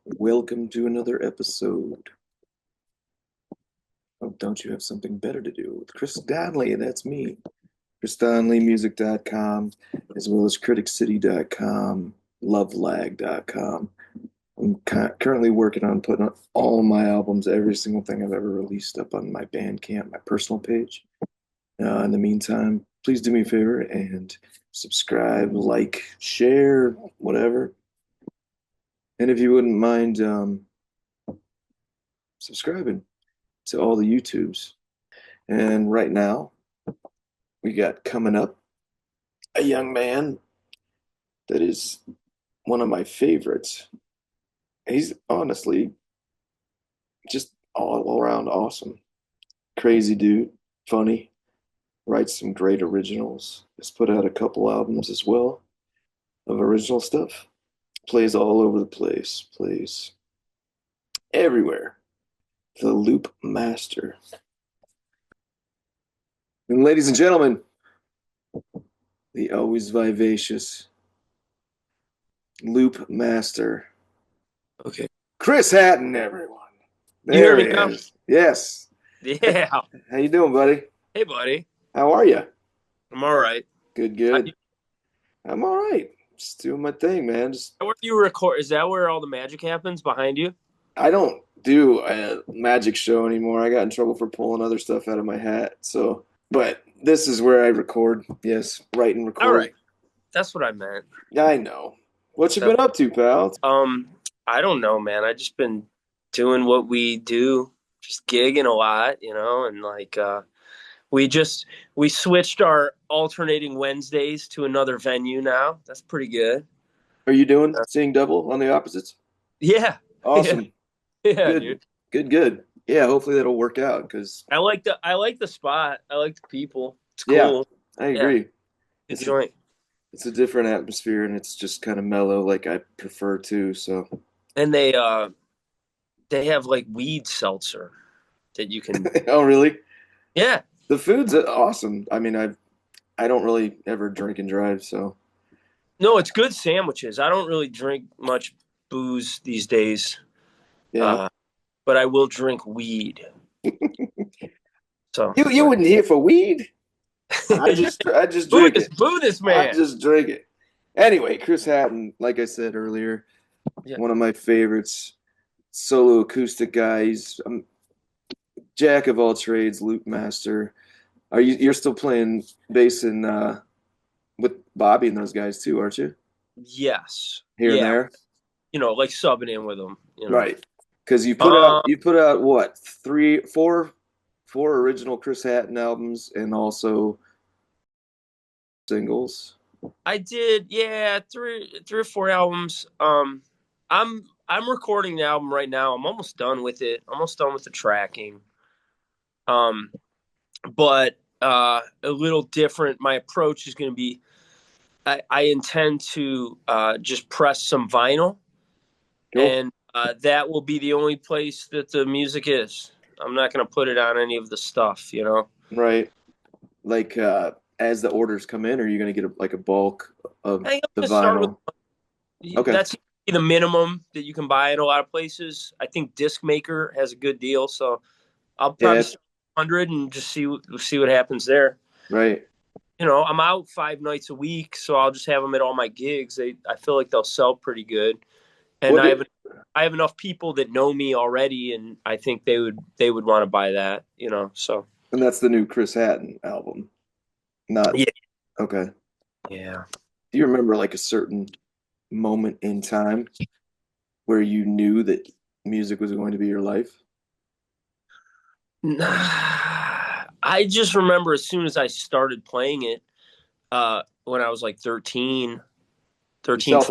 Welcome to another episode of Don't You Have Something Better to Do with Chris Donley. That's me. ChrisDonleyMusic.com, as well as CriticCity.com, LoveLag.com. I'm currently working on putting up all my albums, every single thing I've ever released, up on my BandCamp, my personal page. In the meantime, please do me a favor and subscribe, like, share, whatever. And if you wouldn't mind subscribing to all the YouTubes. And right now, we got coming up a young man that is one of my favorites. He's honestly just all around awesome. Crazy dude, funny, writes some great originals. Has put out a couple albums as well of original stuff. Plays all over the place, plays everywhere. The Loop Master. And ladies and gentlemen, the always vivacious Loop Master. Okay. Chris Hatton, everyone. You hear There me he now? is. Yes. Yeah. How you doing, buddy? Hey, buddy. How are you? I'm all right. Good, How good. I'm all right. Just doing my thing, man. where you record? Is that where all the magic happens behind you? I don't do a magic show anymore. I got in trouble for pulling other stuff out of my hat. So, but this is where I record. Yes, write and All record. right. That's what I meant. Yeah, I know. What you That- been up to, pal? I don't know, man. I just been doing what we do, just gigging a lot, and we switched our alternating Wednesdays to another venue now. That's pretty good. Are you doing seeing double on the opposites? Yeah. Yeah. Awesome. Yeah, Good. dude. Good, good. Yeah, hopefully that'll work out because I like the spot. I like the people. It's yeah, cool. I Yeah. agree. Good It's joint. it's a different atmosphere and it's just kind of mellow like I prefer to. So, And they have like weed seltzer that you can. oh really? Yeah. The food's awesome. I mean, I don't really ever drink and drive, so No, it's good sandwiches. I don't really drink much booze these days, yeah. uh, but I will drink weed. So You wouldn't here for weed? I just boo drink this, it. boo this I man. just drink it. Anyway, Chris Hatton, like I said earlier, Yeah. one of my favorites, solo acoustic guy. He's jack of all trades, loop master. You're still playing bass in with Bobby and those guys too, aren't you? Yes. Here and Yeah. there. Like subbing in with them. Right. Because Um, you put out what, four original Chris Hatton albums and also singles. I did, yeah, three or four albums. I'm recording the album right now. I'm almost done with it. Almost done with the tracking. Um, but a little different. My approach is going to be I intend to just press some vinyl, Cool. and that will be the only place that the music is. I'm not going to put it on any of the stuff. Right. Like as the orders come in, or are you going to get like a bulk of I think I'm the going to start with vinyl? Okay. that's the minimum that you can buy in a lot of places. I think Discmaker has a good deal, so I'll probably Yeah. start with 100 and just see what happens there. Right. I'm out 5 nights a week, so I'll just have them at all my gigs. I feel like they'll sell pretty good, and What did, I have enough people that know me already, and I think they would want to buy that. So and that's the new Chris Hatton album. Not yeah, okay. yeah. Do you remember like a certain moment in time where you knew that music was going to be your life? I just remember as soon as I started playing it, when I was like 13, You 14.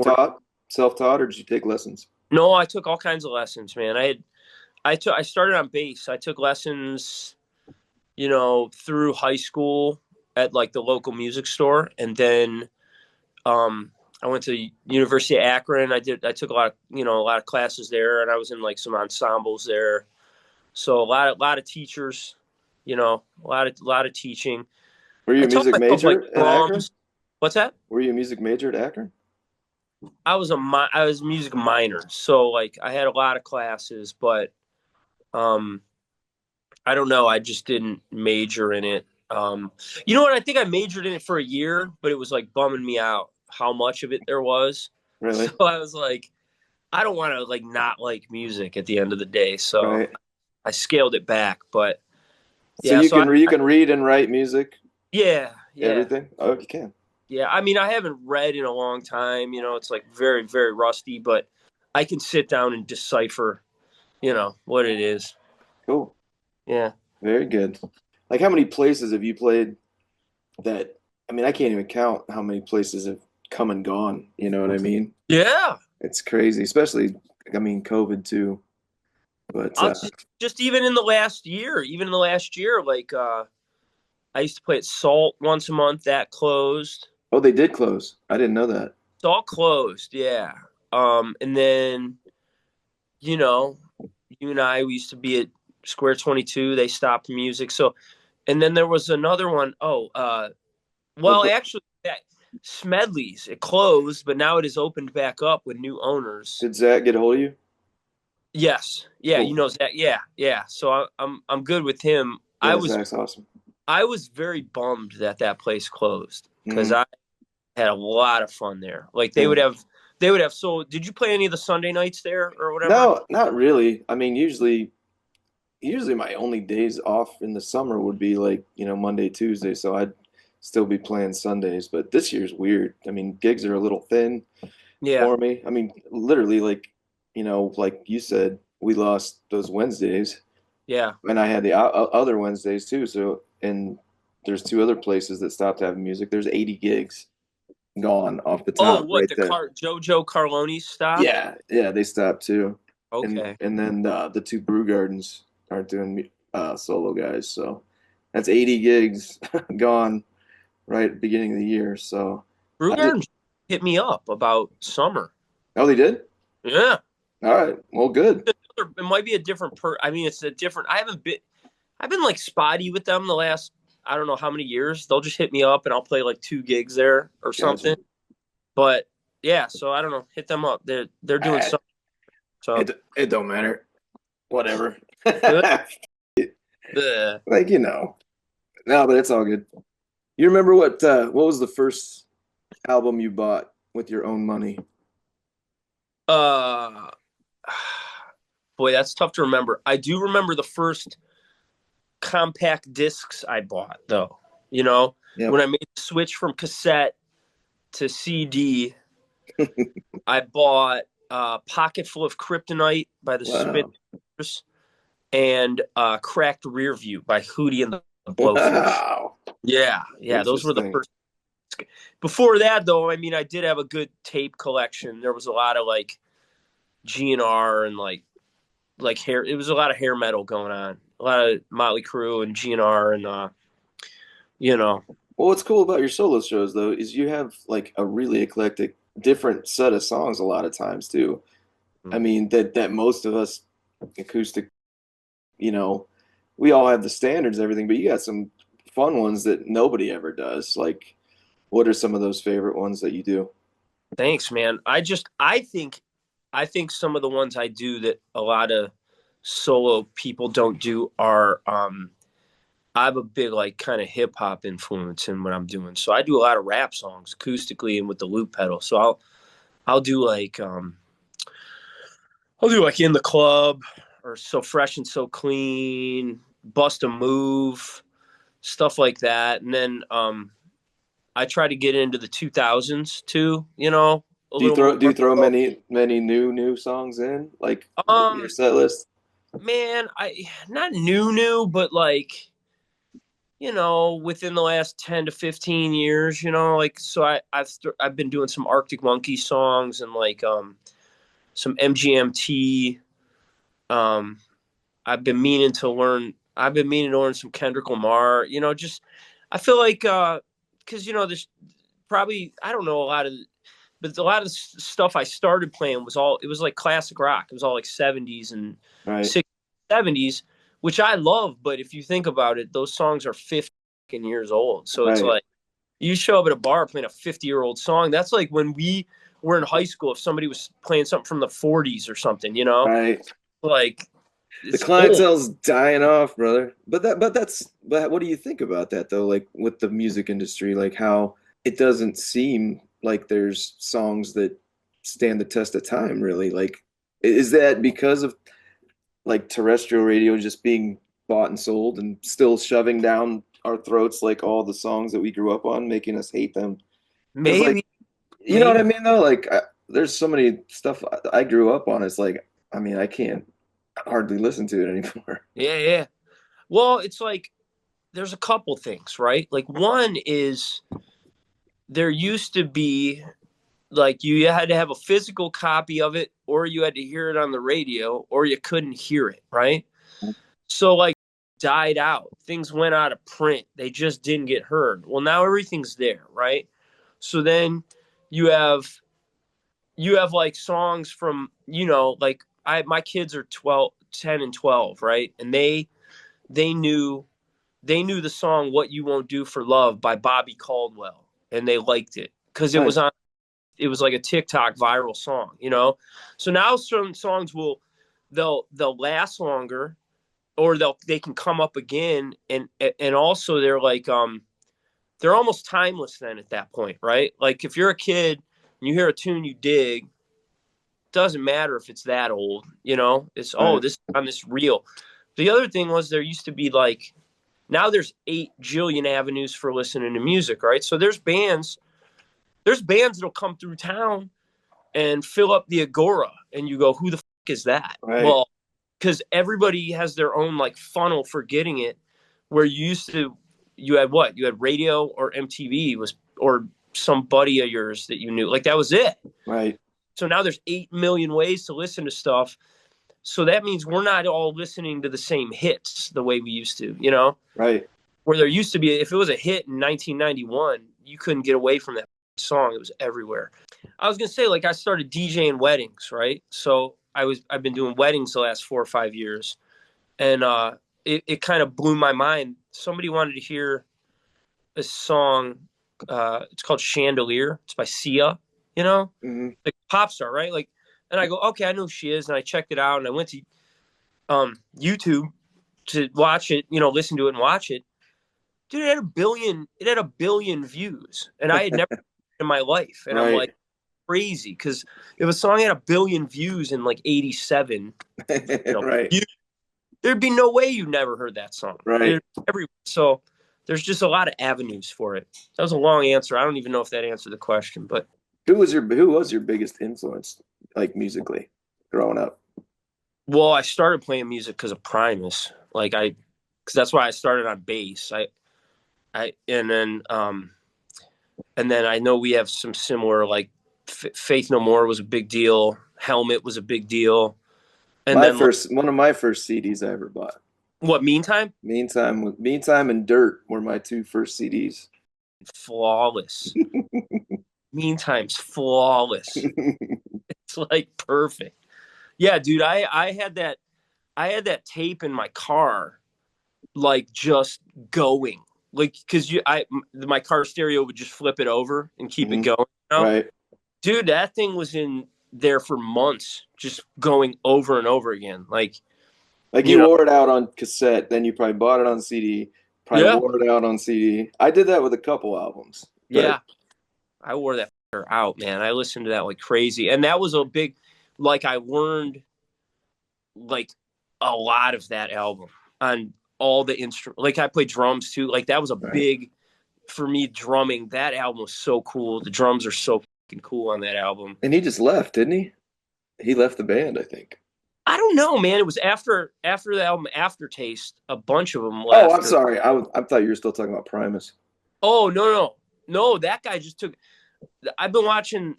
self-taught, or did you take lessons? No, I took all kinds of lessons, man. I started on bass. I took lessons, through high school at like the local music store, and then I went to University of Akron. I took a lot of classes there, and I was in like some ensembles there. So a lot of teachers, a lot of teaching. Were you I a taught music myself like major at Akron? drums. What's that? Were you a music major at Akron? I was a music minor, so like I had a lot of classes, but um I don't know, I just didn't major in it. You know what? I think I majored in it for a year, but it was like bumming me out how much of it there was. So Really? I was like, I don't want to like not like music at the end of the day. So Right. I scaled it back. But So yeah, you so can you can read and write music, yeah, yeah, everything? Oh, you can. yeah. I mean, I haven't read in a long time. You know, it's like very, very rusty, but I can sit down and decipher, what it is. Cool. Yeah. Very good. Like how many places have you played that I mean, I can't even count how many places have come and gone, you know what I mean? Yeah. It's crazy, especially I mean COVID too. But I'll just even in the last year, like I used to play at Salt once a month. That closed. oh, they did close. I didn't know that. Salt closed, yeah. And then you know, you and I we used to be at Square 22. They stopped music. So, and then there was another one. Oh, well, What actually, that Smedley's it closed, but now it is opened back up with new owners. did Zach get a hold of you? Yes, yeah, Cool. that. Yeah, yeah. So I'm good with him. I Yeah, was Zach's awesome. I was very bummed that that place closed because Hmm. I had a lot of fun there. Like Yeah. they would have. So did you play any of the Sunday nights there or whatever? No, not really. I mean, usually my only days off in the summer would be like, Monday, Tuesday, so I'd still be playing Sundays, but this year's weird. I mean, gigs are a little thin Yeah, for me. I mean, literally like, like you said, we lost those Wednesdays yeah. and I had the other Wednesdays too. So, and there's two other places that stopped having music. There's 80 gigs gone off the Oh, top what right the there. JoJo Carloni stopped? Yeah, yeah, they stopped too, and Okay, and then the two brew gardens aren't doing solo guys, so that's 80 gigs gone right at the beginning of the year. So Brew I just Garden hit me up about summer. oh they did. Yeah, All right, well good. it might be a different I mean, it's a different. I haven't been. I've been like spotty with them the last I don't know how many years. They'll just hit me up and I'll play like two gigs there or Gotcha. something. But yeah, so I don't know. Hit them up. They're doing Ah, something. So it don't matter. Whatever. good. Like Uh, no, but it's all good. You remember what was the first album you bought with your own money? uh boy, that's tough to remember. I do remember the first compact discs I bought though. You know, when Yep. I made the switch from cassette to CD, I bought Pocket Full of Kryptonite by the Wow. Spinners and Cracked Rear View by Hootie and the Blowfish. Wow. Yeah, yeah, those were the Interesting. first. Before that, though, I mean, I did have a good tape collection. There was a lot of like GNR and like hair. It was a lot of hair metal going on. A lot of Motley Crue and GNR and you know, Well, what's cool about your solo shows though is you have like a really eclectic, different set of songs a lot of times too. I mean that most of us acoustic, you know, we all have the standards and everything, but you got some fun ones that nobody ever does. Like, what are some of those favorite ones that you do? thanks, man. I think some of the ones I do that a lot of solo people don't do are I have a big like kind of hip hop influence in what I'm doing. So I do a lot of rap songs acoustically and with the loop pedal. So I'll do like I'll do like In the Club or So Fresh and So Clean, Bust a Move, stuff like that. And then I try to get into the 2000s too, a little Do you more. throw many new songs in like in your Um set list? man, I not new, but like within the last 10 to 15 years, like so I've been doing some Arctic Monkey songs and like some MGMT. Um I've been meaning to learn some Kendrick Lamar, just I feel like cuz there's probably I don't know a lot of but a lot of the stuff I started playing it was like classic rock. It was all like 70s and Right, 60s, 70s, which I love, but if you think about it, those songs are 50 years old. So it's right. like you show up at a bar playing a 50-year-old song. That's like when we're in high school if somebody was playing something from the 40s or something, you know, Right. like The it's old. clientele's dying off, brother. But what do you think about that though? Like with the music industry, like how it doesn't seem like there's songs that stand the test of time, really. Like, is that because of like terrestrial radio just being bought and sold and still shoving down our throats like all the songs that we grew up on, making us hate them? Because like, Maybe, you know what I maybe. mean though? Like, there's so many stuff I grew up on. It's like, I mean, I can't hardly listen to it anymore. Yeah, yeah. Well, it's like there's a couple things, right? Like one is there used to be like you had to have a physical copy of it or you had to hear it on the radio or you couldn't hear it, right? So like died out. Things went out of print. They just didn't get heard. Well, now everything's there, right? So then you have you have like songs from, you know, like I my kids are 12, 10, and 12, right? And they knew they knew the song "What You Won't Do for Love" by Bobby Caldwell, and they liked it because it was Nice. on. It was like a TikTok viral song, you know. So now certain songs will they'll last longer, or they can come up again, and also they're almost timeless then at that point, right? Like if you're a kid and you hear a tune you dig, doesn't matter if it's that old, you know. It's oh Right. this on this reel. The other thing was there used to be like now there's 8 jillion avenues for listening to music, right? So there's bands that'll come through town and fill up the Agora, and you go, who the fuck is that? Right. Well, because everybody has their own like funnel for getting it. Where you used to, you had what? You had radio or MTV was or some buddy of yours that you knew. Like that was it. Right. So now there's 8 million ways to listen to stuff. So that means we're not all listening to the same hits the way we used to, you know? Right. Where there used to be, if it was a hit in 1991, you couldn't get away from that song. It was everywhere. I was gonna say, like, I started DJing weddings, right? So I've been doing weddings the last 4 or 5 years, and it kind of blew my mind. Somebody wanted to hear a song. It's called Chandelier. It's by Sia. You know, Hmm. like pop star, right? Like, and I go, okay, I know who she is, and I checked it out, and I went to YouTube to watch it. You know, listen to it and watch it. Dude, it had a billion. It had a billion views, and I had never in my life, and I'm Right. like crazy because if a song had a billion views in like '87, you know, Right. there'd be no way you never heard that song. Right. So there's just a lot of avenues for it. That was a long answer. I don't even know if that answered the question, but Who was your biggest influence, like musically, growing up? well, I started playing music because of Primus. Because that's why I started on bass. I, and then I know we have some similar like Faith No More was a big deal. Helmet was a big deal, and My then like first, one of my first CDs I ever bought. what Meantime, Meantime and Dirt were my two first CDs. flawless. Meantime's flawless. It's like perfect. Yeah, dude, I had that tape in my car, like just going, like because my car stereo would just flip it over and keep it Hmm. going. You know? Right. Dude, that thing was in there for months, just going over and over again. Like Like you you know, wore it out on cassette, then you probably bought it on CD, probably yeah, wore it out on CD. I did that with a couple albums, but yeah. I wore that out, man. I listened to that like crazy, and that was a big, like I learned like a lot of that album on all the instrument. Like I played drums too. Like that was a right. big for me drumming. That album was so cool. The drums are so fucking cool on that album. And he just left, didn't he? He left the band, I think. I don't know, man. It was after the album Aftertaste. A bunch of them Oh, I'm left. Or sorry. I thought you were still talking about Primus. oh no, that guy just took. I've been watching.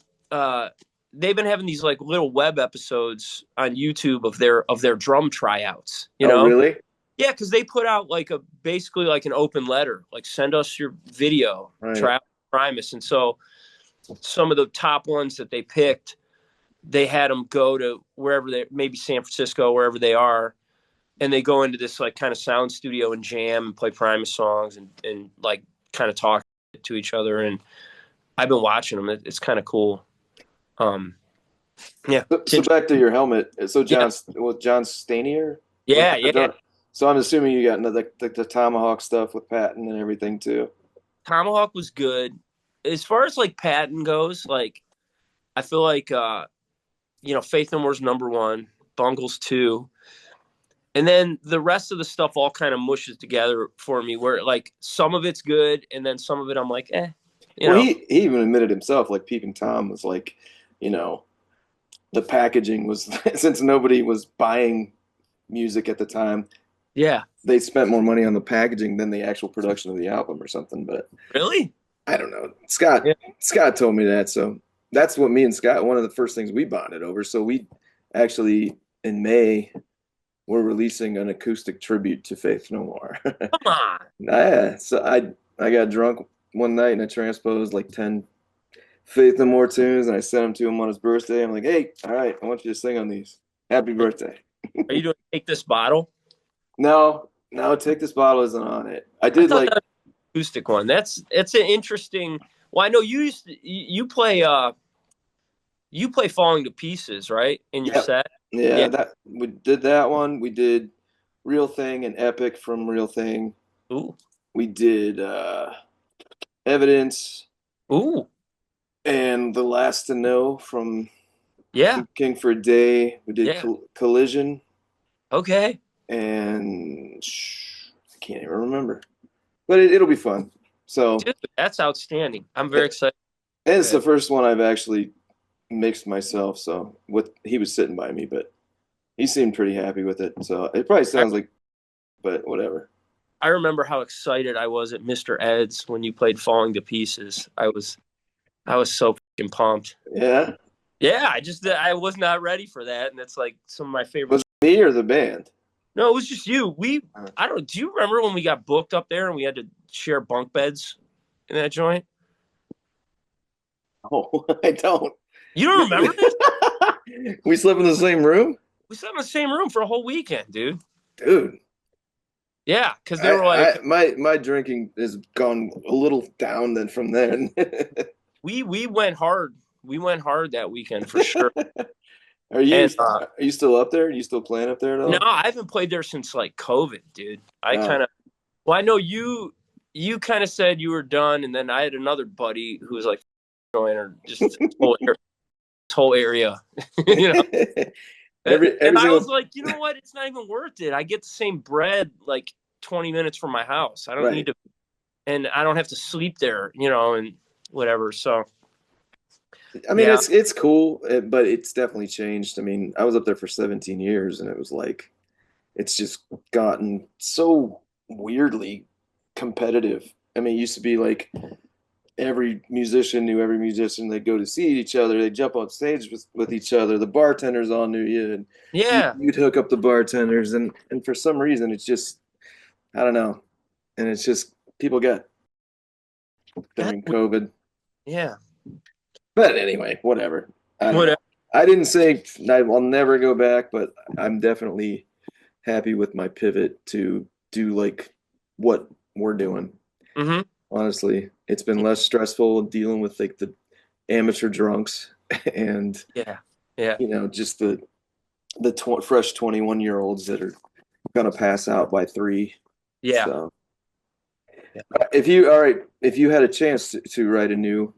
They've been having these like little web episodes on YouTube of their drum tryouts. You Oh, know, really? yeah, because they put out like a basically like an open letter, like send us your video, Right. try out Primus, and so some of the top ones that they picked, they had them go to wherever they maybe San Francisco, wherever they are, and they go into this like kind of sound studio and jam and play Primus songs and like kind of talk to each other. And I've been watching them. It's kind of cool. Um, yeah, So back to your helmet. So yeah, John Stanier was yeah, the yeah. drummer. So I'm assuming you got into the Tomahawk stuff with Patton and everything too. Tomahawk was good. As far as like Patton goes, like I feel like Faith No More's number one, Bungles two, and then the rest of the stuff all kind of mushes together for me. Where like some of it's good, and then some of it I'm like, you Well, know, he even admitted himself, like Peeping Tom was like, you know, the packaging was since nobody was buying music at the time, yeah, they spent more money on the packaging than the actual production of the album or something. But really, I don't know. yeah. Scott told me that, so that's what me and Scott. One of the first things we bonded over. So we actually in May we're releasing an acoustic tribute to Faith No More. Come on, Yeah, so I got drunk one night and I transposed like 10 Faith No More tunes and I sent them to him on his birthday. I'm like, hey, all right, I want you to sing on these. Happy birthday. are you doing take this bottle? No, no, Take This Bottle isn't on it. I I did thought like, that was an acoustic one. That's an interesting. Well, I know you play Falling to Pieces, right? In your yeah, set. yeah, Yeah. that we did that one. We did Real Thing and Epic from Real Thing. Ooh. We did Evidence Ooh. and The Last to Know from Yeah. King for a Day. We did Yeah. Collision Okay. and I can't even remember, but it'll be fun. So, Dude, that's outstanding. I'm very and excited for it's the that. first one I've actually mixed myself. So, with he was sitting by me, but he seemed pretty happy with it. So, it probably I, sounds like, but whatever. I remember how excited I was at Mr. Ed's when you played Falling to Pieces. I was so fucking pumped. Yeah, Yeah, I was not ready for that, and it's like some of my favorite. was it me or the band? No, it was just you. Uh, I don't. Do you remember when we got booked up there and we had to share bunk beds in that joint? Oh, I don't. You don't remember this? We slept in the same room, We slept in the same room for a whole weekend, dude. dude. Yeah, because they were like, My drinking has gone a little down then from then. we went hard. We went hard that weekend for sure. Are you And are you still up there? Are you still playing up there at no, all? I haven't played there since like COVID, dude. I Uh, kind of well, I know you kind of said you were done, and then I had another buddy who was like going or just this whole area, you know. And every I was single like, you know what? It's not even worth it. I get the same bread like 20 minutes from my house. I don't need right. to, and I don't have to sleep there, and whatever. So I mean, yeah, it's cool, but it's definitely changed. I mean, I was up there for 17 years, and it was like it's just gotten so weirdly competitive. I mean, it used to be like every musician knew every musician. They'd go to see each other. They'd jump on stage with each other. The bartenders all knew you, and yeah. you'd hook up the bartenders. And for some reason, it's just I don't know. And it's just people got That, during COVID. yeah. But anyway, whatever. I don't know. Whatever. I didn't say I'll never go back, but I'm definitely happy with my pivot to do like what we're doing. Hmm. Honestly, it's been less stressful dealing with like the amateur drunks and Yeah. Yeah. just the fresh 21-year-olds that are gonna pass out by 3. Yeah. So Yeah. if you had a chance to write a new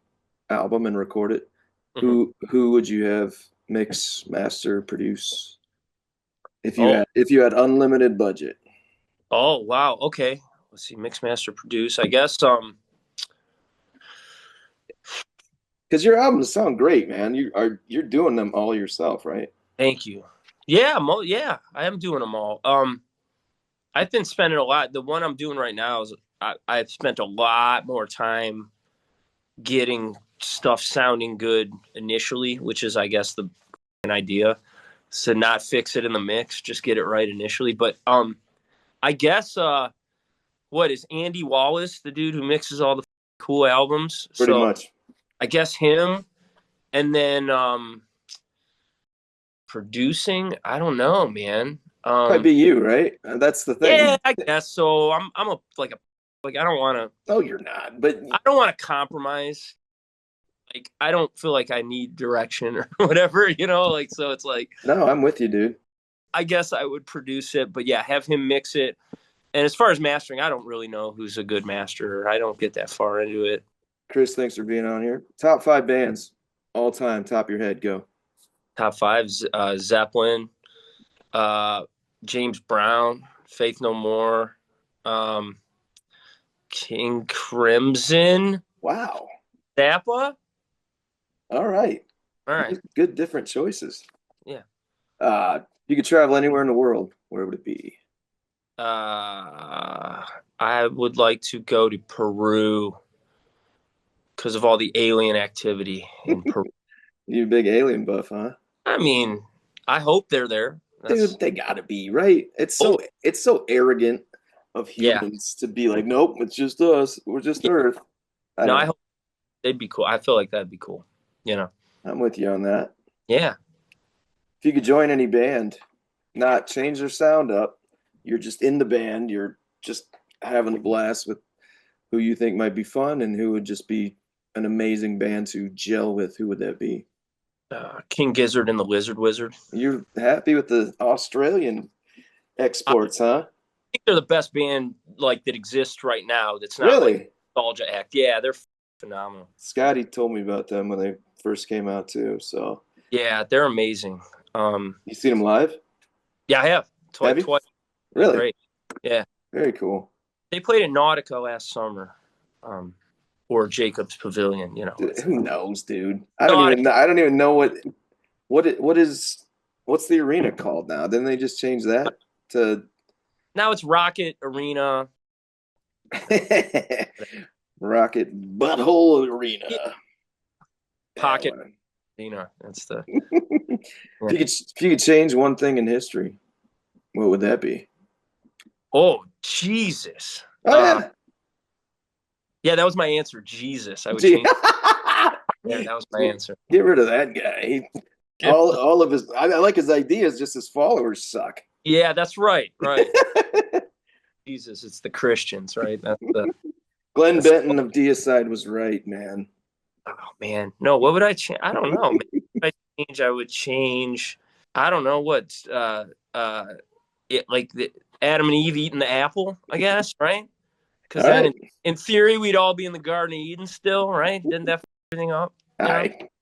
album and record it, Hmm. who would you have mix, master, produce Oh. if you had unlimited budget? Oh. Wow. Okay. Let's see. Mix, master, produce. I guess. Because your albums sound great, man. You're doing them all yourself, right? Thank you. Yeah. Yeah. I am doing them all. I've been spending a lot. The one I'm doing right now is I've spent a lot more time getting stuff sounding good initially, which is, I guess, the idea. So not fix it in the mix, just get it right initially. But I guess what is Andy Wallace, the dude who mixes all the cool albums? Pretty So much. I guess him, and then producing. I don't know, man. Might be you, right? That's the Yeah, thing. I guess so. I'm a like I don't want to. Oh, you're not, but I don't want to compromise. like I don't feel like I need direction or whatever, like so it's like No, I'm with you, dude. I guess I would produce it, but yeah, have him mix it. And as far as mastering, I don't really know who's a good masterer. I don't get that far into it. Chris, thanks for being on here. Top five bands all time, top of your head, go. Top five: Zeppelin, uh, James Brown, Faith No More, um, King Crimson, Wow. Zappa. All right. All right, Good different choices. yeah. You could travel anywhere in the world. Where would it be? I would like to go to Peru because of all the alien activity in Peru. You a big alien buff, huh? I mean, I hope they're there. That's Dude, they gotta be, right? oh It's so arrogant of yeah, humans to be like, nope, it's just us. We're just yeah. Earth. I No, don't I know. hope they'd be cool. I feel like that'd be cool. You know, I'm with you on that. yeah. If you could join any band, not change their sound up, you're just in the band, you're just having a blast with who you think might be fun and who would just be an amazing band to gel with, who would that be? King Gizzard and the Lizard Wizard. You're happy with the Australian I exports, huh? think they're the best band like that exists right now. That's not like Really? nostalgia act. Yeah, they're phenomenal. Scotty told me about them when they first came out too. So Yeah, they're amazing. you seen them live? Yeah, I have Have you? twice. They're Really? great. Yeah, Very cool. they played at Nautica last summer, or Jacobs Pavilion. It's Who knows, dude? I don't even Nautica. know. I don't even know what is what's the arena called now? Didn't they just change that to Now it's Rocket Arena. Rocket Butthole Arena? Yeah, Yeah, Pocket Arena. That's the if yeah. you could change one thing in history, what would that be? Oh Jesus. Oh yeah. Yeah, that was my answer. Jesus. I would Gee. change. Yeah, that was my answer. Get rid of that guy. All of his I like his ideas, just his followers suck. Yeah, that's right. Right. Jesus, it's the Christians, right? Glenn That's Benton of Deicide was right, man. oh man. No, what would I change? I don't know. I would change. I don't know what uh like the Adam and Eve eating the apple, I guess, right? Because All then right. in theory we'd all be in the Garden of Eden still, right? Didn't that f- everything up?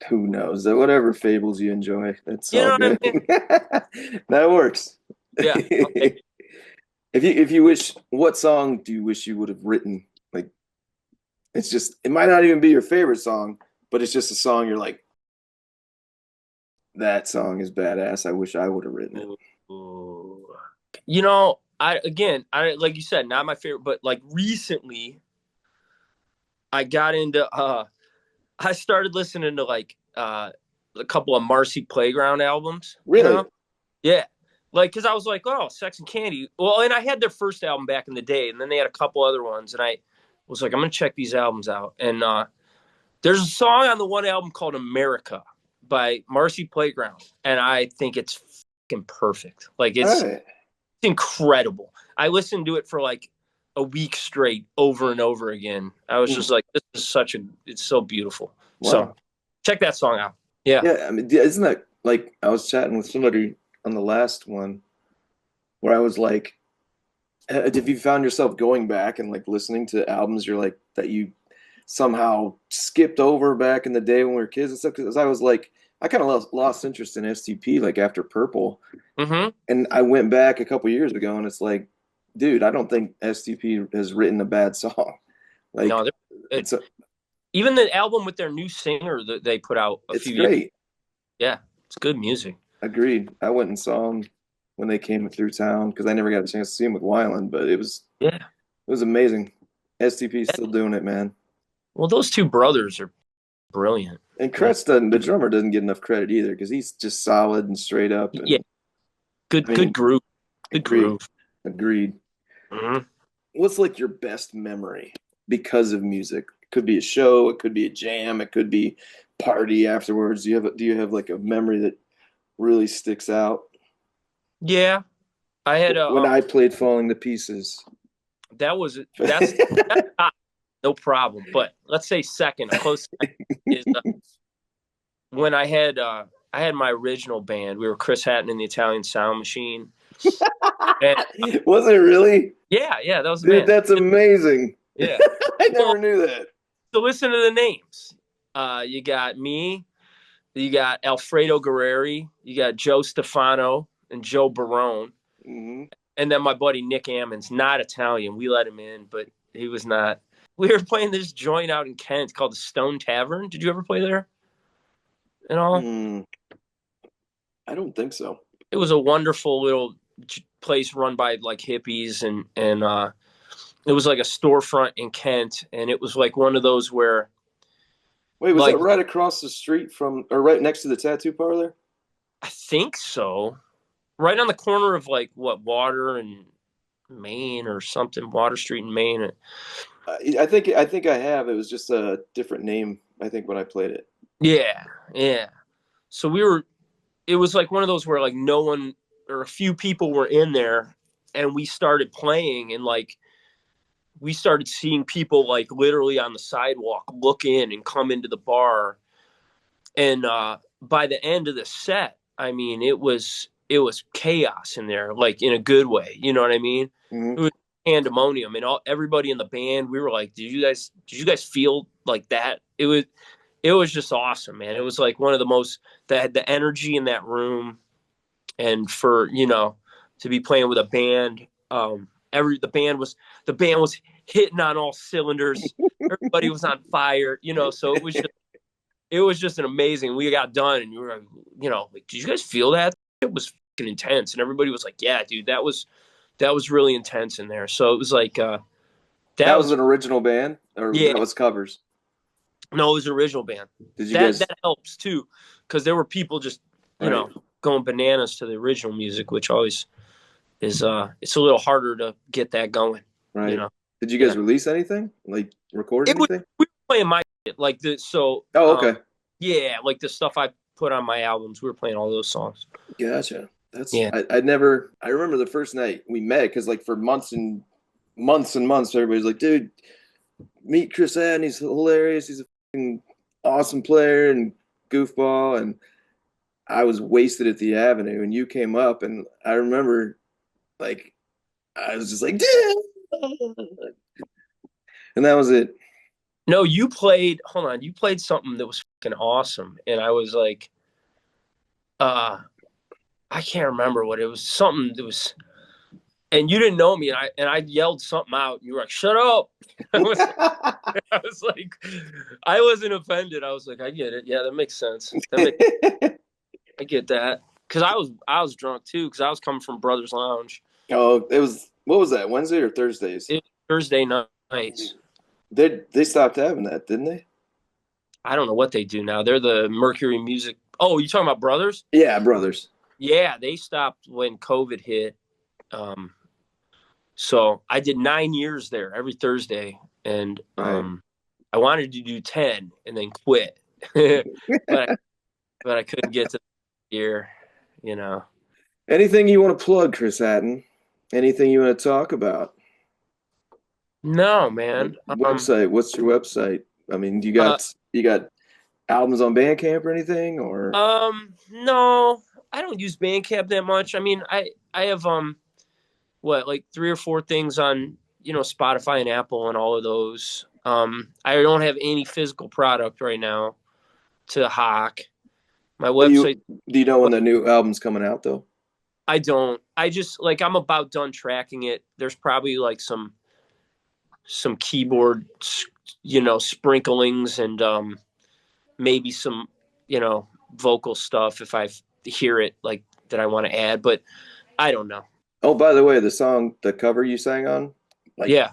Who knows? Whatever fables you enjoy, that's You all know what I good. mean? That works. Yeah. Okay. If you wish, what song do you wish you would have written? Like, it's just it might not even be your favorite song, but it's just a song you're like, that song is badass. I wish I would have written it. Ooh. I like you said, not my favorite, but like recently I got into I started listening to like a couple of Marcy Playground albums. Really? Yeah. Like cuz I was like, "Oh, Sex and Candy." Well, and I had their first album back in the day, and then they had a couple other ones, and I was like, "I'm going to check these albums out." And there's a song on the one album called America by Marcy Playground, and I think it's fucking perfect. Like All it's right. incredible. I listened to it for like a week straight over and over again. I was just Mm, like, this is it's so beautiful. So wow. check that song out. Yeah. Yeah, I mean, isn't that like I was chatting with somebody on the last one where I was like, have you found yourself going back and like listening to albums you're like that you somehow skipped over back in the day when we were kids and stuff? Because I was like, I kind of lost interest in STP like after Purple, Mm-hmm. and I went back a couple years ago, and it's like, dude, I don't think STP has written a bad song. No, Like, it, it's a, even the album with their new singer that they put out a it's few years. great. Yeah, it's good music. Agreed. I went and saw them when they came through town because I never got a chance to see them with Wyland, but Yeah. it was amazing. STP is still doing it, man. Well, those two brothers are brilliant. And Yeah. Kretz doesn't, the drummer doesn't get enough credit either because he's just solid and straight up. Yeah. And I Good mean, groove. Good agreed, groove. agreed. Mm-hmm. What's like your best memory because of music? It could be a show, it could be a jam, it could be party afterwards. Do you have like a memory that really sticks out? Yeah. I had a When I played Falling to Pieces. that was that's no problem. But let's say second, a close second is when I had my original band. We were Chris Hatton and the Italian Sound Machine, and Was it really? yeah, that was the Dude, band. that's amazing. Yeah. I Well, never knew that. so listen to the names. You got me, you got Alfredo Guerreri, you got Joe Stefano and Joe Barone, Hmm. and then my buddy Nick Ammon's not Italian. We let him in, but he was not. We were playing this joint out in Kent called the Stone Tavern. Did you ever play there at all? Mm, I don't think so. It was a wonderful little place run by like hippies, and it was like a storefront in Kent, and it was like one of those where Wait, was that like right across the street from, or right next to the tattoo parlor? I think so, right on the corner of like what Water and Main or something, Water Street and Main. I think I have. It was just a different name, I think, when I played it. Yeah, yeah. So we were. It was like one of those where like no one or a few people were in there, and we started playing, and like we started seeing people like literally on the sidewalk look in and come into the bar. And by the end of the set, I mean it was chaos in there, like in a good way. You know what I mean? Hmm. It was pandemonium, and everybody in the band. We were like, did you guys feel like that? It was just awesome, man. It was like one of the most that had the energy in that room, and for to be playing with a band. The band was hitting on all cylinders. Everybody was on fire, so it was just an amazing. We got done, and we were like, did you guys feel that? It was fucking intense, and everybody was like, yeah, dude, that was really intense in there. So it was like that That was was an original band, or yeah. that was covers? No, it was an original band. Did you That guys? that helps too, because there were people just Right, going bananas to the original music, which always is it's a little harder to get that going. You right. know, Did you guys yeah. release anything? Like record It was anything? we were playing my shit like the so Oh, okay. yeah, like the stuff I put on my albums. We were playing all those songs. Gotcha. That's Yeah. I never I remember the first night we met because like for months and months and months everybody's like, dude, meet Chris Adden. He's hilarious. He's a fucking awesome player and goofball. And I was wasted at the Avenue, and you came up, and I remember like I was just like, dude, and that was it. No, you played. Hold on, you played something that was fucking awesome, and I was like, uh, I can't remember what it was. Something that was, and you didn't know me, and I yelled something out, and you were like, "Shut up!" I was, I was like, I wasn't offended. I was like, I get it. Yeah, that makes sense. I get that because I was drunk too because I was coming from Brothers Lounge. Oh, it was what was that? Wednesday or Thursdays? It was Thursday nights. They stopped having that, didn't they? I don't know what they do now. They're the Mercury Music. Oh, you talking about Brothers? Yeah, brothers. Yeah, they stopped when COVID hit. Um, so I did 9 years there every Thursday, and Right. I wanted to do 10 and then quit, but I couldn't get to the year. You know, Anything you want to plug, Chris Hatton? Anything you want to talk about? no, Like man. website? What's your website? I mean, Uh, you got albums on BandCamp or anything? Or no, I don't use Bandcamp that much. I mean, I have what like three or four things on Spotify and Apple and all of those. I don't have any physical product right now to hawk. My do website, you do you know when the new album's coming out though? I don't. I just like I'm about done tracking it. There's probably like some keyboard, sprinklings and maybe some vocal stuff if I hear it like that I want to add, but I don't know. Oh, by the way, the cover you sang on, like Yeah,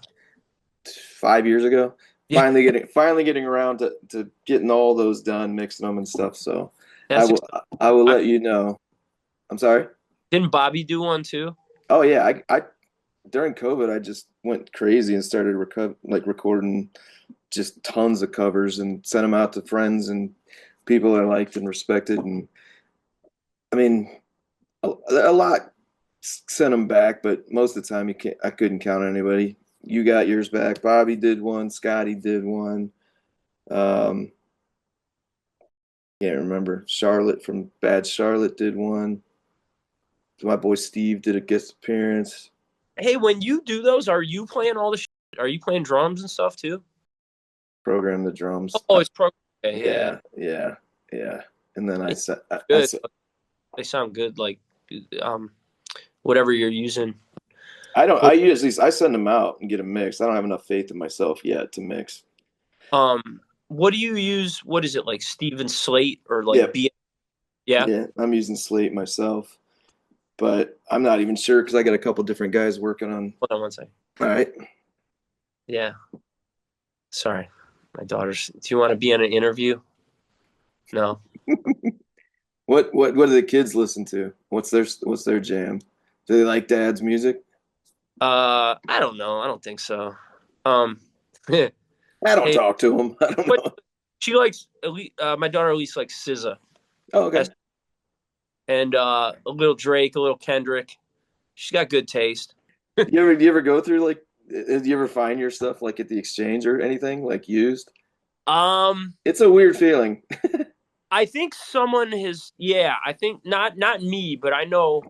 5 years ago, yeah, finally getting around to getting all those done, mixing them and stuff. So I that's will exciting. I will I, let you know. I'm sorry. didn't Bobby do one too? Oh yeah, I during COVID I just went crazy and started recording just tons of covers and sent them out to friends and people I liked and respected. And I mean, a lot sent them back, but most of the time I couldn't count on anybody. You Got Yours Back. Bobby did one. Scotty did one. Um, can't remember. Charlotte from Bad Charlotte did one. My boy Steve did a guest appearance. Hey, when you do those, are you playing all the shit? Are you playing drums and stuff too? Program the drums. Oh, it's pro. Okay, yeah, yeah. Yeah. And then I It's said, I good. said, They sound good, like um, whatever you're using. I don't. But I usually I send them out and get them mixed. I don't have enough faith in myself yet to mix. what do you use? What is it like, Steven Slate or like Yep. B? Yeah. Yeah, I'm using Slate myself, but I'm not even sure because I got a couple different guys working on. Hold on one second. All right. Yeah. Sorry, my daughter's. Do you want to be in an interview? No. What do the kids listen to? What's their jam? Do they like dad's music? I don't know. I don't think so. Um, hey, I don't talk to them. I don't what know. she likes? My daughter at least likes SZA, Oh, okay. and a little Drake, a little Kendrick. She's got good taste. You ever go through like? Do you ever find your stuff like at the exchange or anything like used? Um, It's a weird feeling. I think someone has. Yeah, I think not me, but I know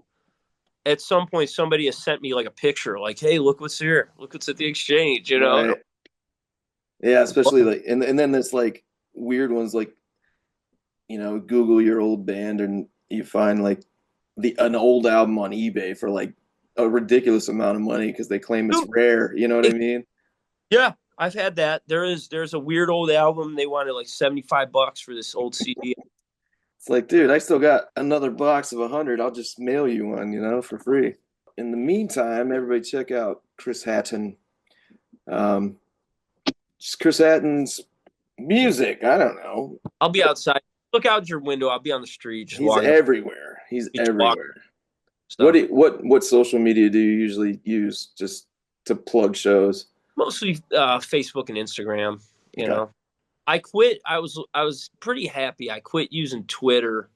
at some point somebody has sent me like a picture, like, "Hey, look what's here. Look what's at the exchange." You know. And Right. Yeah, I'm especially like and then there's like weird ones like Google your old band and you find like the an old album on eBay for like a ridiculous amount of money because they claim it's like, rare. You know what I mean? yeah, I've had that. There's a weird old album. They wanted like $75 for this old CD. It's like, dude, I still got another box of 100. I'll just mail you one, for free. In the meantime, everybody check out Chris Hatton. Um, just Chris Hatton's music. I don't know. I'll be outside. Look out your window. I'll be on the street, just He's walking, everywhere. He's just walking everywhere. What stuff. do you, what social media do you usually use just to plug shows? Mostly Facebook and Instagram. You Okay. know, I quit. I was pretty happy. I quit using Twitter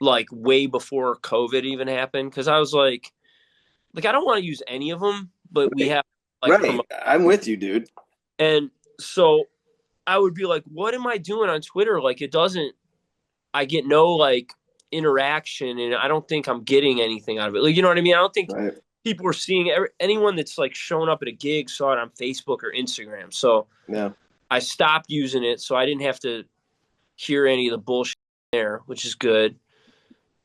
like way before COVID even happened because I was like I don't want to use any of them, but we Right. have like Right. promote. I'm with you, dude. And so I would be like, what am I doing on Twitter? Like it doesn't. I get no like interaction, and I don't think I'm getting anything out of it. Like, you know what I mean? I don't think Right. people are seeing anyone that's like showing up at a gig saw it on Facebook or Instagram. So Yeah. I stopped using it, so I didn't have to hear any of the bullshit there, which is good.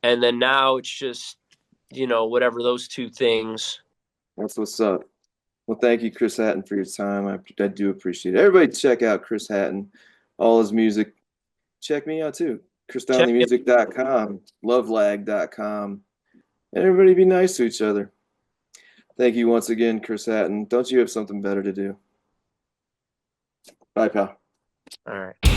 And then now it's just whatever those two things. That's what's up. Well, thank you, Chris Hatton, for your time. I do appreciate it. Everybody check out Chris Hatton, all his music. Check me out too. Check it. ChrisDonleyMusic.com, lovelag.com. Everybody be nice to each other. Thank you once again, Chris Hatton. Don't you have something better to do? Bye, pal. All right.